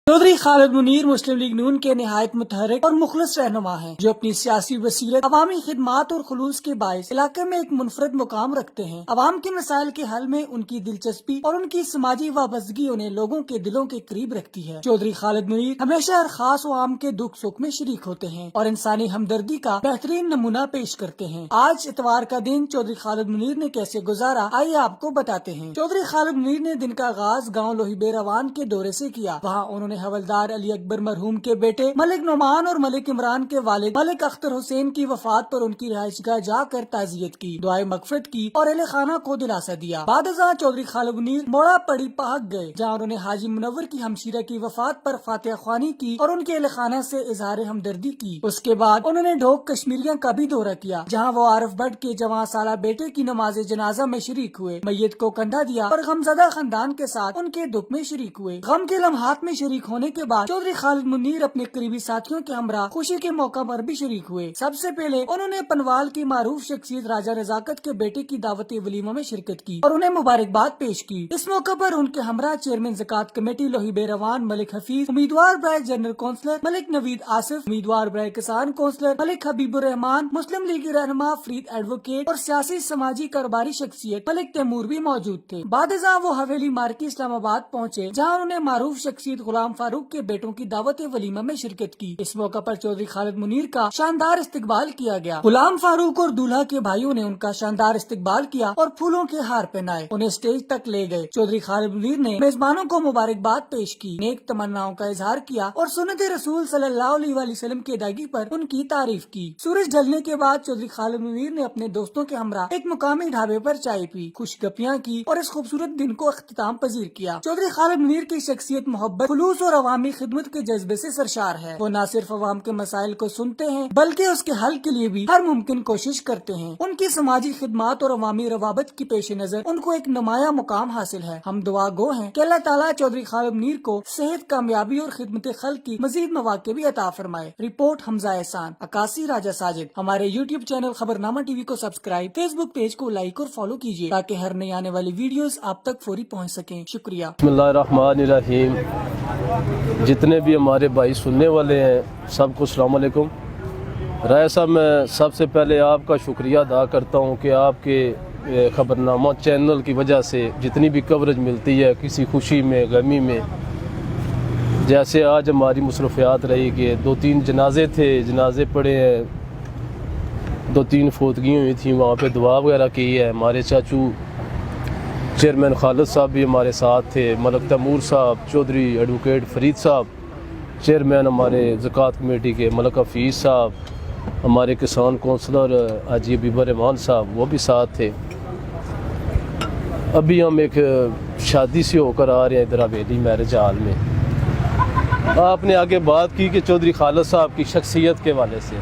चौधरी खालिद मुनीर मुस्लिम league नून के निहायत मुतहरिक और मुखलिस रहनुमा हैं, जो अपनी सियासी बसीरत, अवामी खिदमात और खुलूस के बायस इलाके में एक मुनफरद मुकाम रखते हैं। अवाम के मसाइल के हल में उनकी दिलचस्पी और उनकी समाजी वाबस्तगी उन्हें लोगों के दिलों के करीब रखती है। चौधरी खालिद मुनीर हमेशा हर खास व आम के दुख सुख में शरीक होते हैं और इंसानी हमदर्दी का बेहतरीन नमूना पेश करते हैं। आज इतवार का दिन चौधरी खालिद मुनीर ने कैसे गुजारा, आइए आपको बताते हैं। चौधरी खालिद मुनीर ने दिन का आगाज गाँव लोही बेरवान के दौरे से किया। वहाँ उन्होंने हवलदार अली अकबर मरहूम के बेटे मलिक नोमान और मलिक इमरान के वालिद मलिक अख्तर हुसैन की वफात पर उनकी रिहाइशगाह जाकर ताजियत की, दुआए मगफिरत की और अहले खाना को दिलासा दिया। बाद चौधरी खालिद मुनीर मोड़ा पड़ी पहाक गए, जहाँ उन्होंने हाजी मुनव्वर की हमशीरा की वफात पर फातिहा ख्वानी की और उनके अहले खाना से इजहार हमदर्दी की। उसके बाद उन्होंने ढोक कश्मीरिया का भी दौरा किया, जहाँ वो आरिफ भट्ट के जवां साला बेटे की नमाज जनाजा में शरीक हुए, मैयत को कंधा दिया और गमजदा खानदान के साथ उनके दुख में शरीक हुए। गम के लम्हात में शरीक होने के बाद चौधरी खालिद मुनीर अपने करीबी साथियों के हमरा खुशी के मौका पर भी शरीक हुए। सबसे पहले उन्होंने पनवाल की मारूफ शख्सियत राजा नजाकत के बेटे की दावती वलीमा में शिरकत की और उन्हें मुबारकबाद पेश की। इस मौका पर उनके हमरा चेयरमैन ज़कात कमेटी लोही बेरवान मलिक हफीज, उम्मीदवार बराए जनरल कौंसलर मलिक नवीद आसिफ, उम्मीदवार बराए किसान कौंसलर मलिक हबीबुर रहमान, मुस्लिम लीग रहनुमा फरीद एडवोकेट और सियासी समाजी कारोबारी शख्सियत मलिक तैमूर भी मौजूद थे। बाद वो हवेली मार्की इस्लामाबाद पहुँचे, जहाँ उन्होंने मारूफ शख्सियत गुलाम फारूक के बेटों की दावत वलीमा में शिरकत की। इस मौका पर चौधरी खालिद मुनीर का शानदार इस्तकबाल किया गया। गुलाम फारूक और दूल्हा के भाइयों ने उनका शानदार इस्तकबाल किया और फूलों के हार पहनाए, उन्हें स्टेज तक ले गए। चौधरी खालिद मुनीर ने मेजबानों को मुबारकबाद पेश की, नेक तमन्नाओं का इजहार किया और सुन्नत रसूल सल्लल्लाहु अलैहि वसल्लम की अदायगी पर उनकी तारीफ की। सूरज ढलने के बाद चौधरी खालिद मुनीर ने अपने दोस्तों के हमरा एक मुकामी ढाबे पर चाय पी, खुशगपियाँ की और इस खूबसूरत दिन को अख्तिताम पजीर किया। चौधरी खालिद मुनीर की शख्सियत मोहब्बत, खुलूस और अवामी खिदमत के जज्बे से सरशार है। वो न सिर्फ अवाम के मसाइल को सुनते हैं बल्कि उसके हल के लिए भी हर मुमकिन कोशिश करते हैं। उनकी समाजी खिदमात और अवामी रवाबत की पेश नजर उनको एक नुमाया मुकाम हासिल है। हम दुआ गो हैं कि अल्लाह ताला चौधरी खालिद मुनीर को सेहत, कामयाबी और खिदमत खल्क की मजीद मौके भी अता फरमाए। रिपोर्ट हमजा एहसान, अकासी राजा साजिद। हमारे YouTube चैनल खबरनामा टीवी को सब्सक्राइब, फेसबुक पेज को लाइक और फॉलो कीजिए ताकि हर नई आने वाली वीडियोस आप तक फौरी पहुंच सकें। शुक्रिया। बिस्मिल्लाहिर्रहमानिर्रहीम। जितने भी हमारे भाई सुनने वाले हैं सबको अस्सलाम वालेकुम। राय साहब, मैं सबसे पहले आपका शुक्रिया अदा करता हूं कि आपके ख़बरनामा चैनल की वजह से जितनी भी कवरेज मिलती है किसी खुशी में, गमी में, जैसे आज हमारी मसरूफियात रही कि 2-3 जनाजे थे, जनाजे पड़े हैं, 2-3 फौतगी हुई थी, वहाँ पे दुआ वगैरह की है। हमारे चाचू चेयरमैन खालिद साहब भी हमारे साथ थे, मलिक तैमूर साहब, चौधरी एडवोकेट फरीद साहब, चेयरमैन हमारे ज़कात कमेटी के मलिक हफीज़ साहब, हमारे किसान कौंसलर हाजी हबीबुर रहमान साहब, वो भी साथ थे। अभी हम एक शादी से होकर आ रहे हैं इधर हवेली मैरिज हॉल में। आपने आगे बात की कि चौधरी खालिद साहब की शख्सियत के वाले से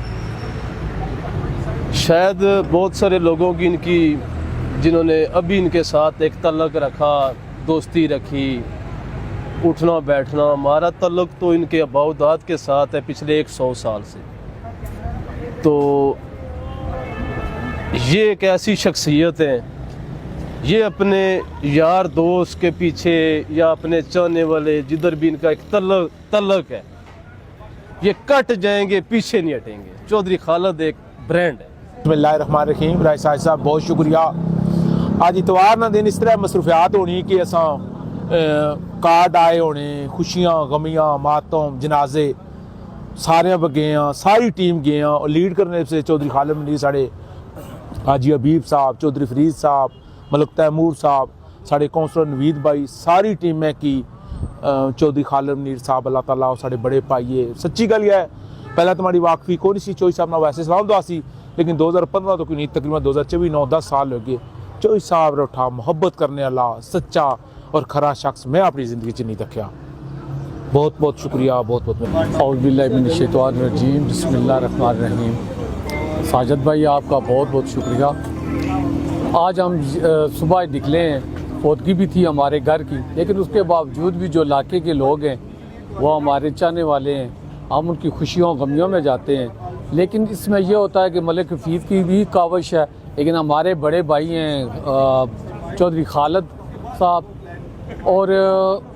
शायद बहुत सारे लोगों की इनकी जिन्होंने अभी इनके साथ एक तल्लक रखा, दोस्ती रखी, उठना बैठना, हमारा तल्लक तो इनके अबाउदाद के साथ है पिछले 100 साल से। तो ये एक ऐसी शख्सियत है, ये अपने यार दोस्त के पीछे या अपने चाहने वाले जिधर भी इनका एक तल्लक है, ये कट जाएंगे, पीछे नहीं हटेंगे। चौधरी खालिद एक ब्रांड है। बिस्मिल्लाहिर्रहमानिर्रहीम। राय साहब बहुत शुक्रिया। आज इतवार ना दिन इस तरह मसरूफियात होनी कि असा कार्ड आए होने, खुशियाँ, गमियाँ, मातम, जनाजे सारे गए हैं, सारी टीम गए हैं और लीड करने से चौधरी खालिद मुनीर साढ़े हाजी हबीब साहब, चौधरी फरीद साहब, मलिक तैमूर साहब, साढ़े कौंसलर नवीद भाई, सारी टीम में की चौधरी खालिद मुनीर साहब अल्लाह ताला साढ़े बड़े पाइए। सच्ची गल है, पहले तो हमारी वाकफी कोई नहीं सी, चौधरी साहब ना वैसे सलाम दुआ सी, लेकिन 2015 तो कोई नहीं, तकरीबन 2024 9-10 साल हो गए। चौधरी साहब उठा मोहब्बत करने वाला सच्चा और खरा शख्स मैं अपनी ज़िंदगी च नहीं देखा। बहुत बहुत शुक्रिया, बहुत बहुत। औज़ु बिल्लाहि मिनश शैतानिर रजीम, बिस्मिल्लाहिर्रहमानिर्रहीम। साजिद भाई आपका बहुत बहुत शुक्रिया। आज हम सुबह निकले हैं, फौतगी भी थी हमारे घर की, लेकिन उसके बावजूद भी जो इलाके के लोग हैं वो हमारे चाहने वाले हैं, हम उनकी खुशियों गमियों में जाते हैं। लेकिन इसमें यह होता है कि मलिक हफीज़ की भी काविश है, लेकिन हमारे बड़े भाई हैं चौधरी खालिद साहब, اور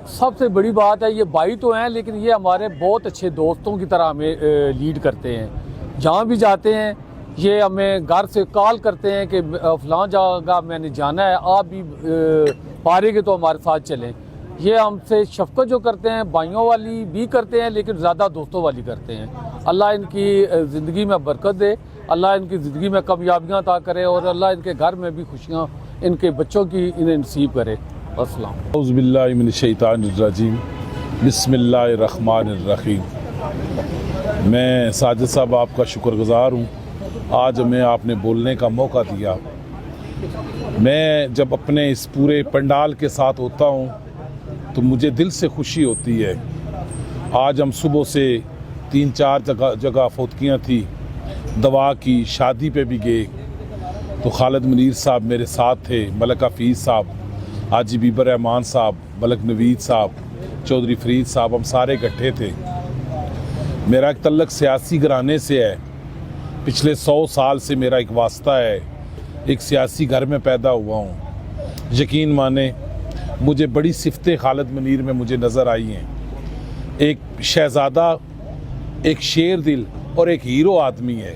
سب سے بڑی بات ہے یہ بھائی تو ہیں لیکن یہ ہمارے بہت اچھے دوستوں کی طرح ہمیں لیڈ کرتے ہیں. جہاں بھی جاتے ہیں یہ ہمیں گھر سے کال کرتے ہیں کہ فلاں جگہ میں نے جانا ہے, آپ بھی پارے گے تو ہمارے ساتھ چلیں. یہ ہم سے شفقت جو کرتے ہیں بھائیوں والی بھی کرتے ہیں لیکن زیادہ دوستوں والی کرتے ہیں. اللہ ان کی زندگی میں برکت دے, اللہ ان کی زندگی میں کامیابیاں عطا کرے اور اللہ ان کے گھر میں بھی خوشیاں ان کے بچوں کی انہیں نصیب کرے. السلام. اعوذ باللہ من الشیطان الرجیم. بسم اللہ الرحمن الرحیم. میں ساجد صاحب آپ کا شکر گزار ہوں, آج ہمیں آپ نے بولنے کا موقع دیا. میں جب اپنے اس پورے پنڈال کے ساتھ ہوتا ہوں تو مجھے دل سے خوشی ہوتی ہے. آج ہم صبح سے 3-4 جگہ فوتکیاں تھی, دوا کی, شادی پہ بھی گئے تو خالد منیر صاحب میرے ساتھ تھے, ملک حفیظ صاحب, حاجی بیبر رحمان صاحب, ملک نوید صاحب, چودھری فرید صاحب, ہم سارے اکٹھے تھے. میرا ایک تعلق سیاسی گھرانے سے ہے, پچھلے 100 سال سے میرا ایک واسطہ ہے, ایک سیاسی گھر میں پیدا ہوا ہوں. یقین مانیں مجھے بڑی صفتیں خالد منیر میں مجھے نظر آئی ہیں. ایک شہزادہ, ایک شیر دل اور ایک ہیرو آدمی ہے.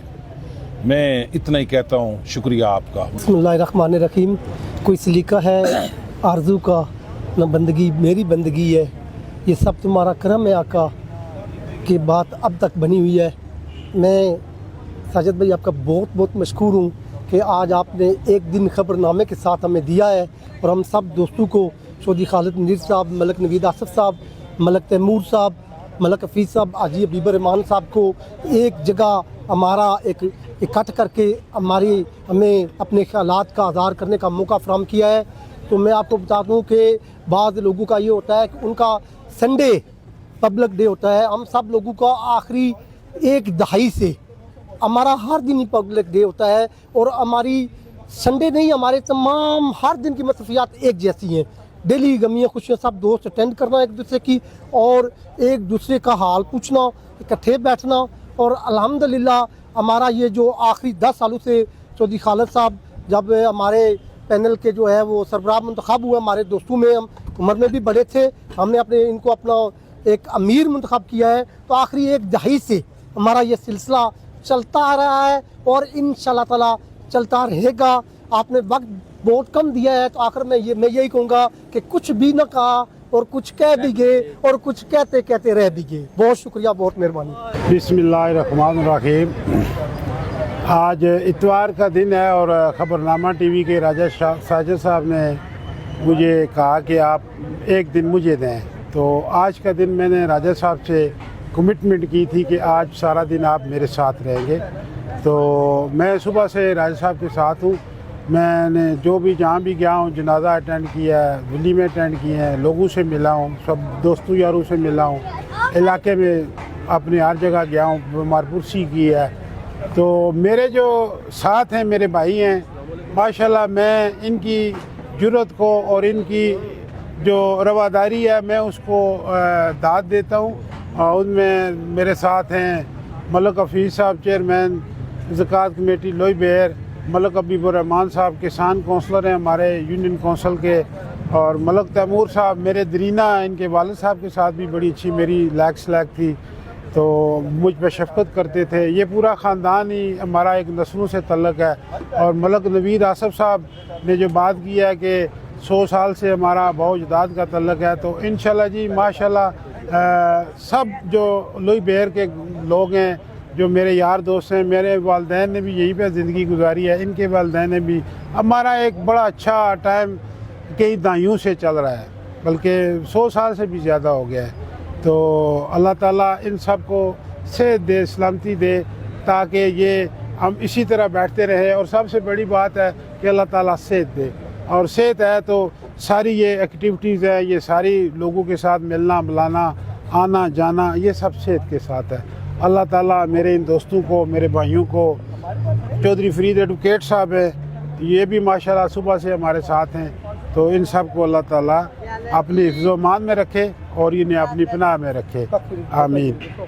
میں اتنا ہی کہتا ہوں, شکریہ آپ کا. بسم اللہ الرحمن الرحیم. کوئی سلیقہ ہے آرزو کا, نہ بندگی میری بندگی ہے, یہ سب تمہارا کرم ہے آقا کہ بات اب تک بنی ہوئی ہے. میں ساجد بھائی آپ کا بہت بہت مشکور ہوں کہ آج آپ نے ایک دن خبر نامے کے ساتھ ہمیں دیا ہے اور ہم سب دوستوں کو, چودھری خالد منیر صاحب, ملک نوید آصف صاحب, ملک تیمور صاحب, ملک حفیظ صاحب, حاجی بیبر رحمان صاحب کو ایک جگہ ہمارا ایک اکٹھ کر کے ہمیں اپنے خیالات کا اظہار کرنے کا موقع فراہم کیا ہے. تو میں آپ کو بتا دوں کہ بعض لوگوں کا یہ ہوتا ہے کہ ان کا سنڈے پبلک ڈے ہوتا ہے. ہم سب لوگوں کا آخری 1 دہائی سے ہمارا ہر دن ہی پبلک ڈے ہوتا ہے اور ہماری سنڈے نہیں, ہمارے تمام ہر دن کی مصروفیات ایک جیسی ہیں. ڈیلی غمیاں خوشیاں سب دوست اٹینڈ کرنا ایک دوسرے کی اور ایک دوسرے کا حال پوچھنا, اکٹھے بیٹھنا. اور الحمدللہ ہمارا یہ جو آخری 10 سالوں سے چودھری خالد صاحب جب ہمارے پینل کے جو ہے وہ سربراہ منتخب ہوئے, ہمارے دوستوں میں ہم عمر میں بھی بڑے تھے, ہم نے ان کو اپنا ایک امیر منتخب کیا ہے. تو آخری 1 دہائی سے ہمارا یہ سلسلہ چلتا آ رہا ہے اور انشاءاللہ تعالی چلتا رہے گا. آپ نے وقت بہت کم دیا ہے تو آخر میں یہی کہوں گا کہ کچھ بھی نہ کہا اور کچھ کہہ بھی گئے اور کچھ کہتے کہتے رہ بھی گئے. بہت شکریہ, بہت مہربانی. بسم اللہ الرحمن الرحیم. آج اتوار کا دن ہے اور خبرنامہ ٹی وی کے راجہ ساجد صاحب نے مجھے کہا کہ آپ ایک دن مجھے دیں. تو آج کا دن میں نے راجہ صاحب سے کمٹمنٹ کی تھی کہ آج سارا دن آپ میرے ساتھ رہیں گے. تو میں صبح سے راجہ صاحب کے ساتھ ہوں. میں نے جو بھی جہاں بھی گیا ہوں, جنازہ اٹینڈ کیا ہے, ولیمے اٹینڈ کیے ہیں, لوگوں سے ملا ہوں, سب دوستوں یاروں سے ملا ہوں, علاقے میں اپنے ہر جگہ گیا ہوں, بیمار پرسی کی ہے. تو میرے جو ساتھ ہیں میرے بھائی ہیں, ماشاءاللہ میں ان کی جرأت کو اور ان کی جو رواداری ہے میں اس کو داد دیتا ہوں. ان میں میرے ساتھ ہیں ملک حفیظ صاحب چیئرمین زکوٰۃ کمیٹی لوئی بہر, ملک حبیب الرحمان صاحب کسان کونسلر ہیں ہمارے یونین کونسل کے, اور ملک تیمور صاحب میرے درینہ, ان کے والد صاحب کے ساتھ بھی بڑی اچھی میری لیک تھی تو مجھ پہ شفقت کرتے تھے. یہ پورا خاندان ہی ہمارا ایک نسلوں سے تعلق ہے. اور ملک نوید آصف صاحب نے جو بات کی ہے کہ 100 سال سے ہمارا باؤ اجداد کا تعلق ہے, تو انشاءاللہ جی ماشاءاللہ سب جو لوئی بہر کے لوگ ہیں, جو میرے یار دوست ہیں, میرے والدین نے بھی یہیں پہ زندگی گزاری ہے, ان کے والدین نے بھی, ہمارا ایک بڑا اچھا ٹائم کئی دہائیوں سے چل رہا ہے, بلکہ 100 سال سے بھی زیادہ ہو گیا ہے. تو اللہ تعالیٰ ان سب کو صحت دے, سلامتی دے, تاکہ یہ ہم اسی طرح بیٹھتے رہیں. اور سب سے بڑی بات ہے کہ اللہ تعالیٰ صحت دے, اور صحت ہے تو ساری یہ ایکٹیویٹیز ہے, یہ ساری لوگوں کے ساتھ ملنا ملانا, آنا جانا, یہ سب صحت کے ساتھ ہے. اللہ تعالیٰ میرے ان دوستوں کو, میرے بھائیوں کو, چودھری فرید ایڈوکیٹ صاحب ہیں, یہ بھی ماشاءاللہ صبح سے ہمارے ساتھ ہیں. تو ان سب کو اللہ تعالیٰ اپنی حفظ و امان میں رکھے اور انہیں اپنی پناہ میں رکھے. آمین.